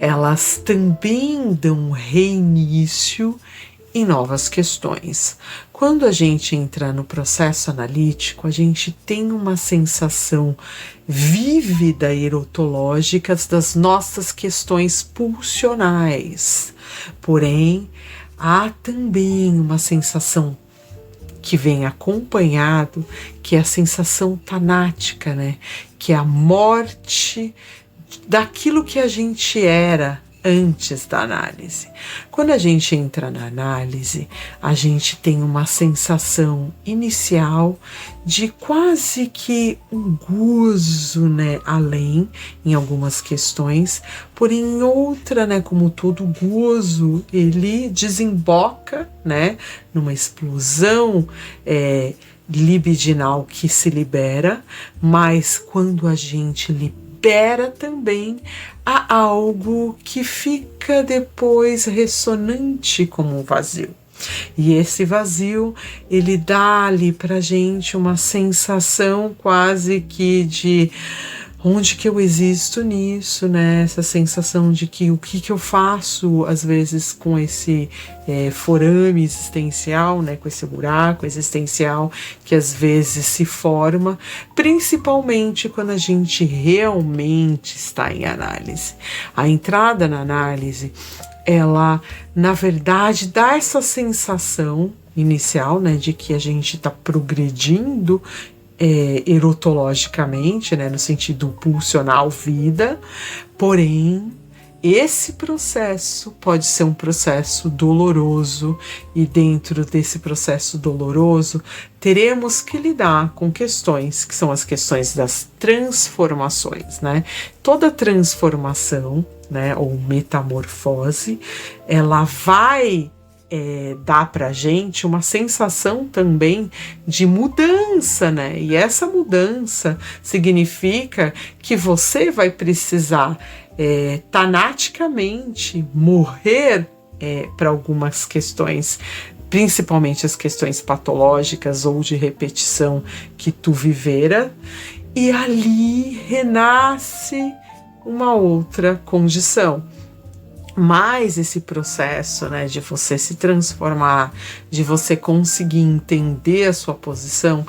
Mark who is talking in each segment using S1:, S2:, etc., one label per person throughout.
S1: elas também dão reinício em novas questões. Quando a gente entra no processo analítico, a gente tem uma sensação vívida erotológica das nossas questões pulsionais. Porém, há também uma sensação que vem acompanhado, que é a sensação tanática, né? Que é a morte daquilo que a gente era antes da análise. Quando a gente entra na análise, a gente tem uma sensação inicial de quase que um gozo, né, além, em algumas questões, porém em outra, né, como todo gozo, ele desemboca, né, numa explosão libidinal que se libera, mas quando a gente libera também a algo que fica depois ressonante como um vazio. E esse vazio, ele dá ali pra gente uma sensação quase que de onde que eu existo nisso, né? Essa sensação de que o que eu faço às vezes com esse forame existencial, né? Com esse buraco existencial que às vezes se forma, principalmente quando a gente realmente está em análise. A entrada na análise, ela na verdade dá essa sensação inicial, né? De que a gente está progredindo erotologicamente, né, no sentido pulsional vida, porém esse processo pode ser um processo doloroso e dentro desse processo doloroso teremos que lidar com questões que são as questões das transformações, né? Toda transformação, né, ou metamorfose, ela vai dá pra gente uma sensação também de mudança, né? E essa mudança significa que você vai precisar tanaticamente morrer para algumas questões, principalmente as questões patológicas ou de repetição que tu vivera, e ali renasce uma outra condição. Mas esse processo, né, de você se transformar, de você conseguir entender a sua posição,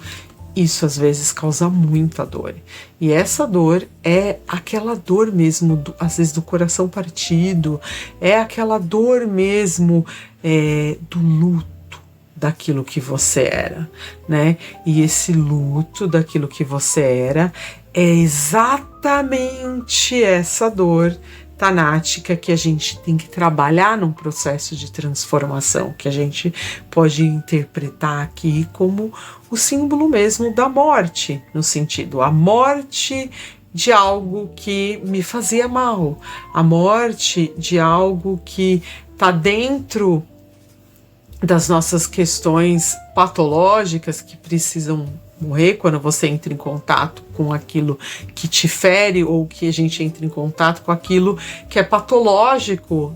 S1: isso às vezes causa muita dor. E essa dor é aquela dor mesmo, às vezes do coração partido, é aquela dor mesmo do luto daquilo que você era, né? E esse luto daquilo que você era é exatamente essa dor tanática que a gente tem que trabalhar num processo de transformação, que a gente pode interpretar aqui como o símbolo mesmo da morte, no sentido, a morte de algo que me fazia mal, a morte de algo que está dentro das nossas questões patológicas que precisam morrer quando você entra em contato com aquilo que te fere ou que a gente entra em contato com aquilo que é patológico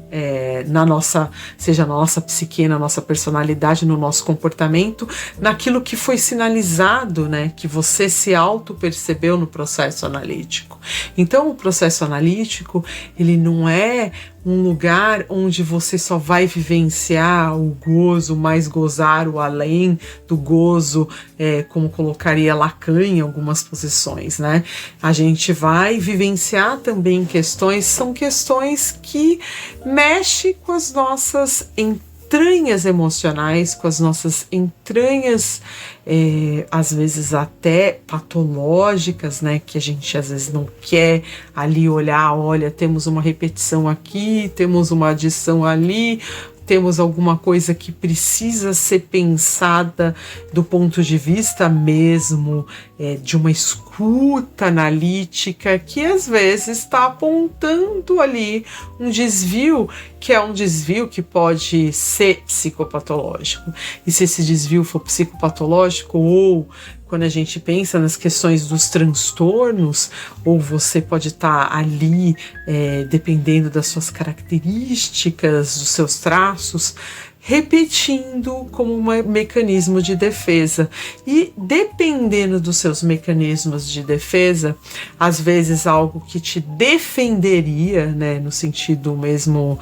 S1: seja na nossa psique, na nossa personalidade, no nosso comportamento, naquilo que foi sinalizado, né, que você se auto-percebeu no processo analítico. Então, o processo analítico, ele não é um lugar onde você só vai vivenciar o gozo, mais gozar o além do gozo, como colocaria Lacan em algumas posições, né? A gente vai vivenciar também são questões que mexem com as nossas entranhas emocionais, com as nossas entranhas, às vezes até patológicas, né, que a gente às vezes não quer ali olhar, olha, temos uma repetição aqui, temos uma adição ali, temos alguma coisa que precisa ser pensada do ponto de vista mesmo de uma escuta analítica que às vezes está apontando ali um desvio, que é um desvio que pode ser psicopatológico. E se esse desvio for psicopatológico, ou quando a gente pensa nas questões dos transtornos, ou você pode estar ali, dependendo das suas características, dos seus traços, repetindo como um mecanismo de defesa. E dependendo dos seus mecanismos de defesa, às vezes algo que te defenderia, né, no sentido mesmo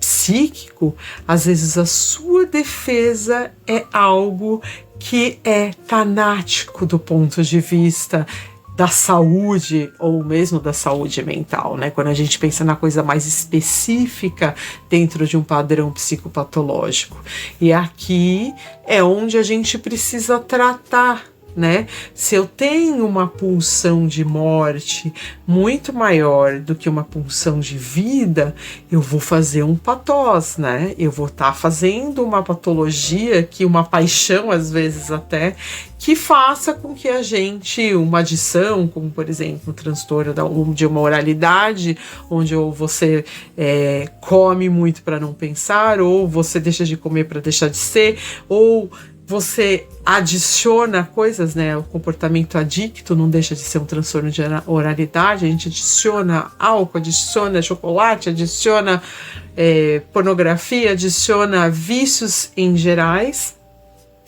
S1: psíquico, às vezes a sua defesa é algo que é tanático do ponto de vista da saúde ou mesmo da saúde mental, né? Quando a gente pensa na coisa mais específica dentro de um padrão psicopatológico. E aqui é onde a gente precisa tratar, né? Se eu tenho uma pulsão de morte muito maior do que uma pulsão de vida, eu vou fazer um patós, né? Eu vou estar fazendo uma patologia, que uma paixão às vezes até, que faça com que a gente, uma adição, como por exemplo o transtorno de uma oralidade, onde ou você come muito para não pensar, ou você deixa de comer para deixar de ser, ou você adiciona coisas, né? O comportamento adicto não deixa de ser um transtorno de oralidade. A gente adiciona álcool, adiciona chocolate, adiciona pornografia, adiciona vícios em gerais,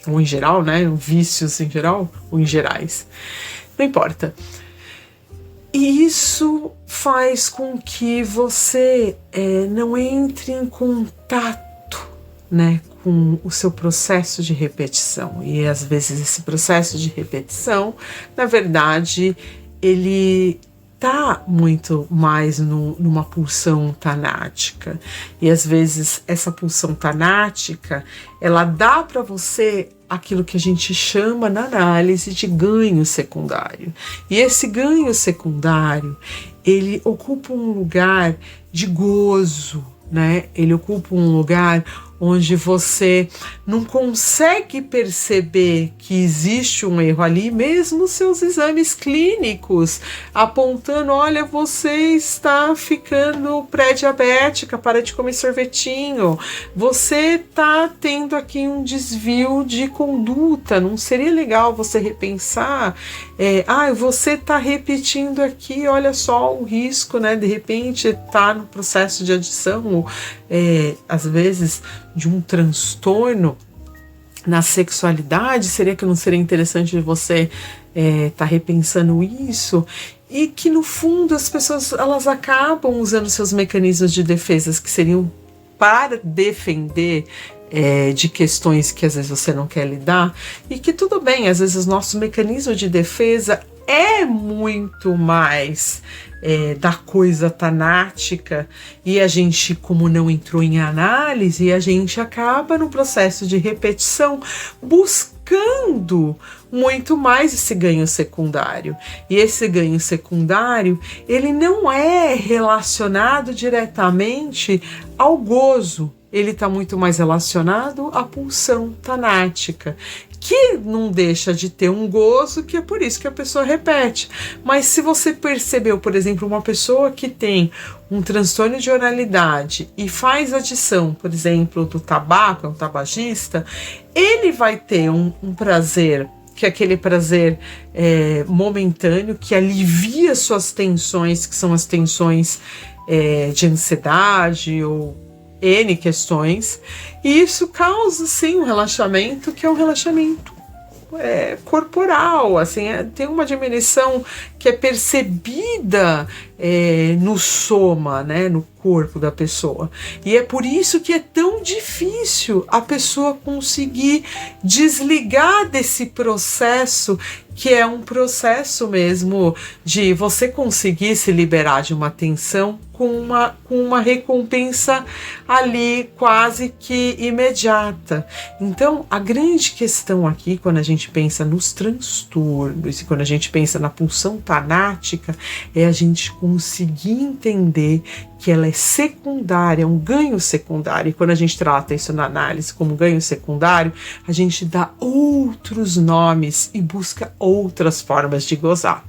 S1: ou em geral, né? Vícios em geral, ou em gerais. Não importa. E isso faz com que você não entre em contato, né, com o seu processo de repetição. E às vezes esse processo de repetição, na verdade, ele tá muito mais numa pulsão tanática. E às vezes essa pulsão tanática, ela dá para você aquilo que a gente chama na análise de ganho secundário. E esse ganho secundário, ele ocupa um lugar de gozo, né? Ele ocupa um lugar onde você não consegue perceber que existe um erro ali, mesmo seus exames clínicos apontando, olha, você está ficando pré-diabética, para de comer sorvetinho, você está tendo aqui um desvio de conduta, não seria legal você repensar, você está repetindo aqui, olha só o risco, né, de repente está no processo de adição, às vezes de um transtorno na sexualidade, será que não seria interessante você tá repensando isso? E que no fundo as pessoas elas acabam usando seus mecanismos de defesa que seriam para defender de questões que às vezes você não quer lidar, e que tudo bem, às vezes o nosso mecanismo de defesa é muito mais da coisa tanática, e a gente, como não entrou em análise, a gente acaba no processo de repetição buscando muito mais esse ganho secundário. E esse ganho secundário, ele não é relacionado diretamente ao gozo, ele está muito mais relacionado à pulsão tanática, que não deixa de ter um gozo, que é por isso que a pessoa repete. Mas se você percebeu, por exemplo, uma pessoa que tem um transtorno de oralidade e faz adição, por exemplo, do tabaco, é um tabagista, ele vai ter um prazer, que é aquele prazer momentâneo, que alivia suas tensões, que são as tensões de ansiedade ou N questões, e isso causa sim um relaxamento, que é um relaxamento corporal, assim, tem uma diminuição que é percebida no soma, né, no corpo da pessoa, e é por isso que é tão difícil a pessoa conseguir desligar desse processo, que é um processo mesmo de você conseguir se liberar de uma tensão com uma recompensa ali quase que imediata. Então, a grande questão aqui, quando a gente pensa nos transtornos e quando a gente pensa na pulsão tanática, é a gente conseguir entender que ela é secundária, é um ganho secundário. E quando a gente trata isso na análise como ganho secundário, a gente dá outros nomes e busca outras formas de gozar.